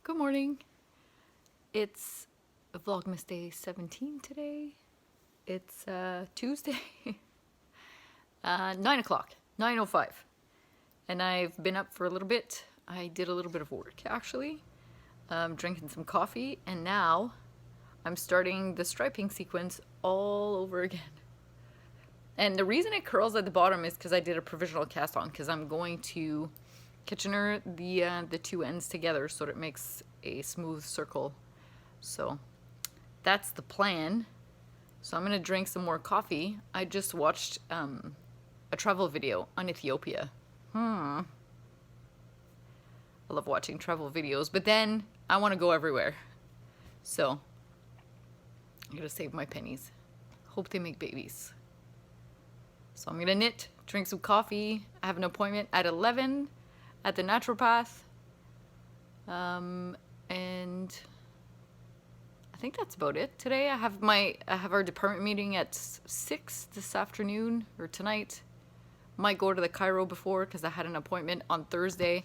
Good morning. It's Vlogmas day 17 today. It's Tuesday, 9 o'clock, 9:05. And I've been up for a little bit. I did a little bit of work actually, drinking some coffee, and now I'm starting the striping sequence all over again. And the reason it curls at the bottom is because I did a provisional cast on, because I'm going to Kitchener the two ends together so that it makes a smooth circle. So that's the plan. So I'm gonna drink some more coffee. I just watched a travel video on Ethiopia. I love watching travel videos, but then I want to go everywhere. So I'm gonna save my pennies. Hope they make babies. So I'm gonna knit, drink some coffee. I have an appointment at 11 at the naturopath. And I think that's about it. Today I have our department meeting at 6 this afternoon or tonight. Might go to the Cairo before because I had an appointment on Thursday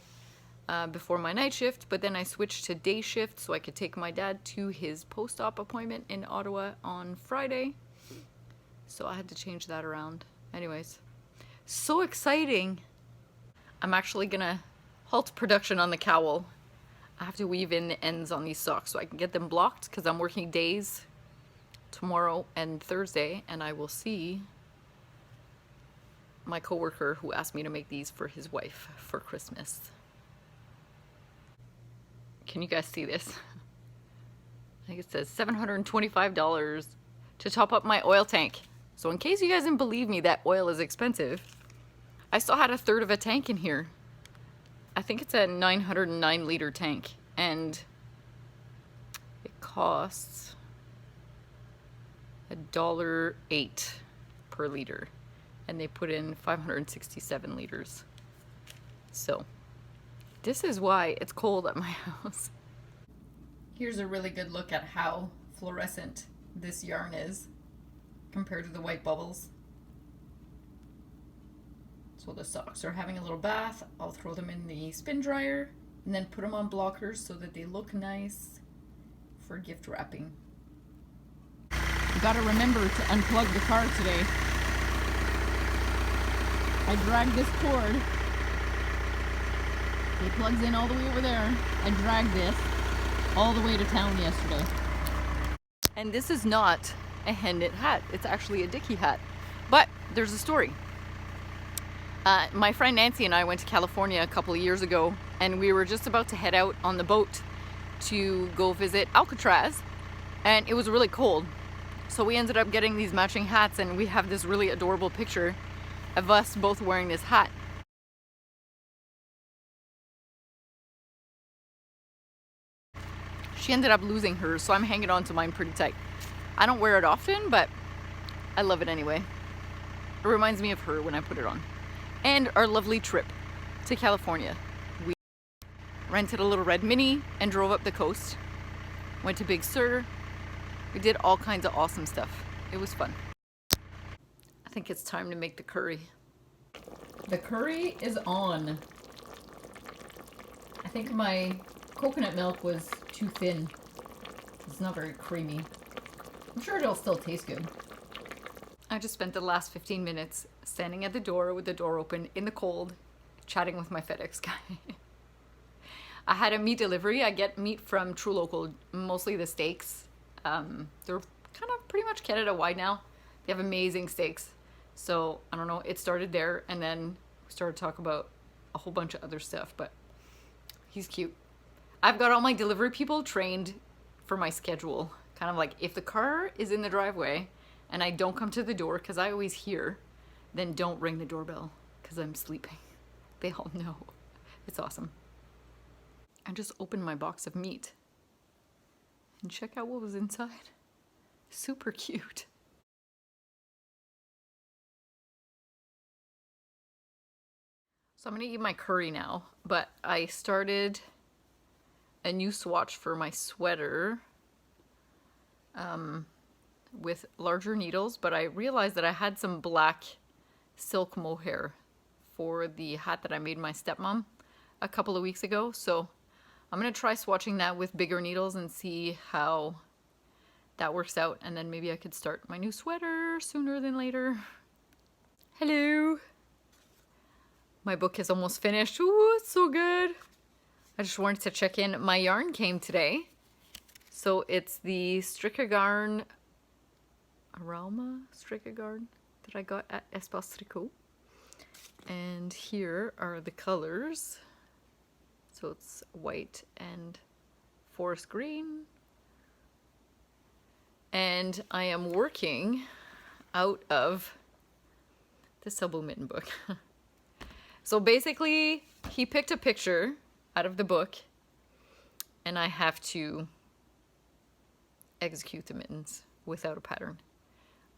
before my night shift, but then I switched to day shift so I could take my dad to his post-op appointment in Ottawa on Friday. So I had to change that around. Anyways, so exciting. I'm actually gonna halt production on the cowl. I have to weave in the ends on these socks so I can get them blocked because I'm working days tomorrow and Thursday, and I will see my coworker who asked me to make these for his wife for Christmas. Can you guys see this? I think it says $725 to top up my oil tank. So in case you guys didn't believe me that oil is expensive, I still had a third of a tank in here. I think it's a 909 liter tank, and it costs $1.08 per liter, and they put in 567 liters. So this is why it's cold at my house. Here's a really good look at how fluorescent this yarn is compared to the white bubbles. So the socks are having a little bath. I'll throw them in the spin dryer and then put them on blockers so that they look nice for gift wrapping. You gotta remember to unplug the car today. I dragged this cord. It plugs in all the way over there. I dragged this all the way to town yesterday. And this is not a hand knit hat. It's actually a Dickie hat. But there's a story. My friend Nancy and I went to California a couple of years ago, and we were just about to head out on the boat to go visit Alcatraz, and it was really cold. So we ended up getting these matching hats, and we have this really adorable picture of us both wearing this hat. She ended up losing hers, so I'm hanging on to mine pretty tight. I don't wear it often, but I love it anyway. It reminds me of her when I put it on. And our lovely trip to California. We rented a little red Mini and drove up the coast. Went to Big Sur. We did all kinds of awesome stuff. It was fun. I think it's time to make the curry. The curry is on. I think my coconut milk was too thin. It's not very creamy. I'm sure it'll still taste good. I just spent the last 15 minutes standing at the door with the door open in the cold, chatting with my FedEx guy. I had a meat delivery. I get meat from True Local, mostly the steaks. They're kind of pretty much Canada wide now. They have amazing steaks. So I don't know, it started there, and then we started to talk about a whole bunch of other stuff, but he's cute. I've got all my delivery people trained for my schedule. Kind of like, if the car is in the driveway and I don't come to the door because I always hear, then don't ring the doorbell because I'm sleeping. They all know. It's awesome. I just opened my box of meat and check out what was inside. Super cute. So I'm gonna eat my curry now, but I started a new swatch for my sweater with larger needles, but I realized that I had some black silk mohair for the hat that I made my stepmom a couple of weeks ago, so I'm gonna try swatching that with bigger needles and see how that works out, and then maybe I could start my new sweater sooner than later. Hello! My book is almost finished. Ooh, it's so good! I just wanted to check in. My yarn came today. So it's the Strickagarn Aroma Strickagarn that I got at Espace Tricot. And here are the colors. So it's white and forest green. And I am working out of the Subbo Mitten book. So basically, he picked a picture out of the book, and I have to execute the mittens without a pattern.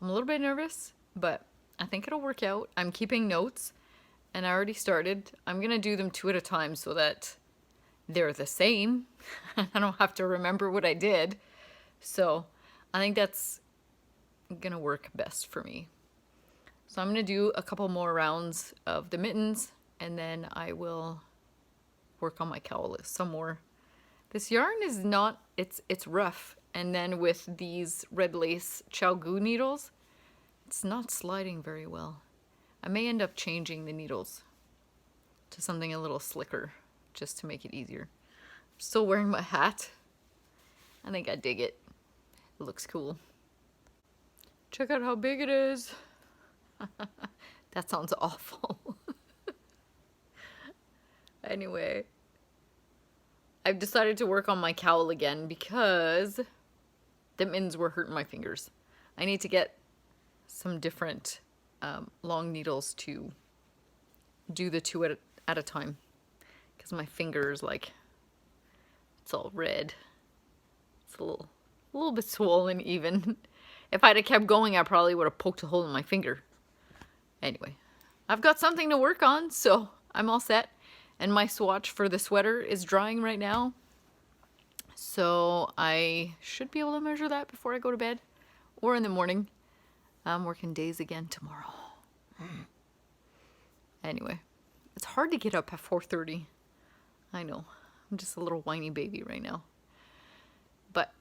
I'm a little bit nervous, but I think it'll work out. I'm keeping notes, and I already started. I'm gonna do them 2 at a time so that they're the same. I don't have to remember what I did. So I think that's gonna work best for me. So I'm gonna do a couple more rounds of the mittens, and then I will work on my cowl some more. This yarn is not, it's rough. And then with these red lace Chow Gu needles, it's not sliding very well. I may end up changing the needles to something a little slicker just to make it easier. I'm still wearing my hat. I think I dig it. It looks cool. Check out how big it is. That sounds awful. Anyway, I've decided to work on my cowl again because the mittens were hurting my fingers. I need to get some different long needles to do the 2 at a time because my fingers, like, it's all red. It's a little bit swollen even. If I'd have kept going, I probably would have poked a hole in my finger. Anyway, I've got something to work on, so I'm all set. And my swatch for the sweater is drying right now. So I should be able to measure that before I go to bed or in the morning. I'm working days again tomorrow. Anyway, it's hard to get up at 4:30. I know, I'm just a little whiny baby right now. But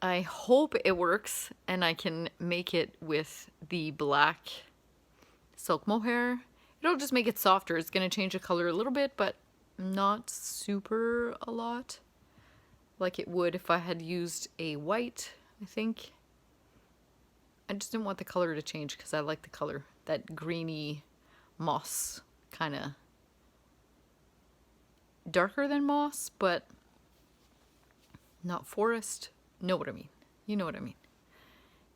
I hope it works and I can make it with the black silk mohair. It'll just make it softer. It's going to change the color a little bit, but not super a lot. Like it would if I had used a white, I think. I just didn't want the color to change because I like the color. That greeny moss kind of. Darker than moss, but not forest. Know what I mean. You know what I mean.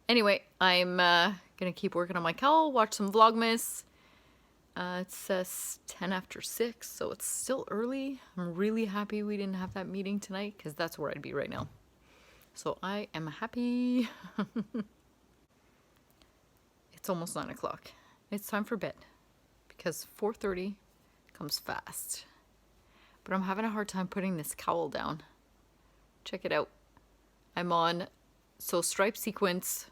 Anyway, I'm going to keep working on my cowl, watch some Vlogmas. It says 10 after 6, so it's still early. I'm really happy we didn't have that meeting tonight because that's where I'd be right now. So I am happy. It's almost 9 o'clock. It's time for bed because 4:30 comes fast. But I'm having a hard time putting this cowl down. Check it out. I'm on stripe sequence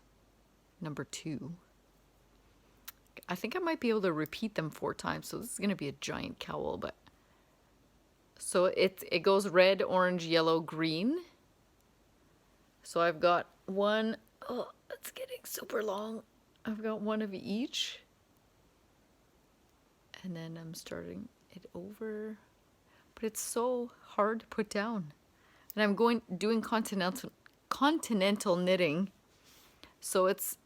number 2. I think I might be able to repeat them 4 times. So this is going to be a giant cowl, but so it goes red, orange, yellow, green. So I've got one. Oh, it's getting super long. I've got one of each. And then I'm starting it over. But it's so hard to put down. And I'm doing continental knitting. So it's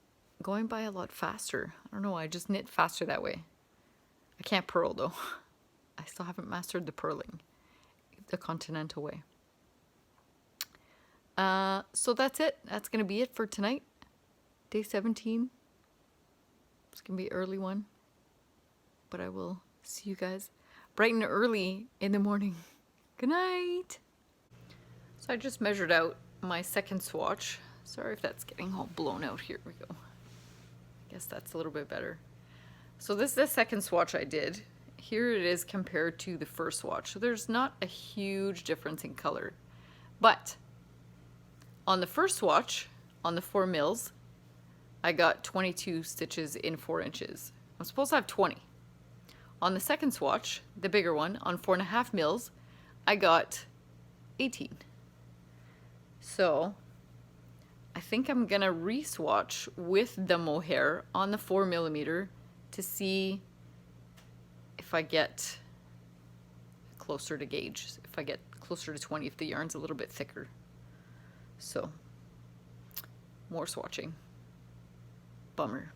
going by a lot faster. I don't know, I just knit faster that way. I can't purl though. I still haven't mastered the purling the continental way. So that's it. That's gonna be it for tonight. Day 17. It's gonna be an early one. But I will see you guys bright and early in the morning. Good night. So I just measured out my second swatch. Sorry if that's getting all blown out. Here we go. I guess that's a little bit better. So this is the second swatch I did. Here it is compared to the first swatch. So there's not a huge difference in color. But on the first swatch, on the 4 mils, I got 22 stitches in 4 inches. I'm supposed to have 20. On the second swatch, the bigger one, on 4.5 mils, I got 18. So I think I'm gonna re-swatch with the mohair on the 4mm to see if I get closer to gauge, if I get closer to 20, if the yarn's a little bit thicker. So more swatching. Bummer.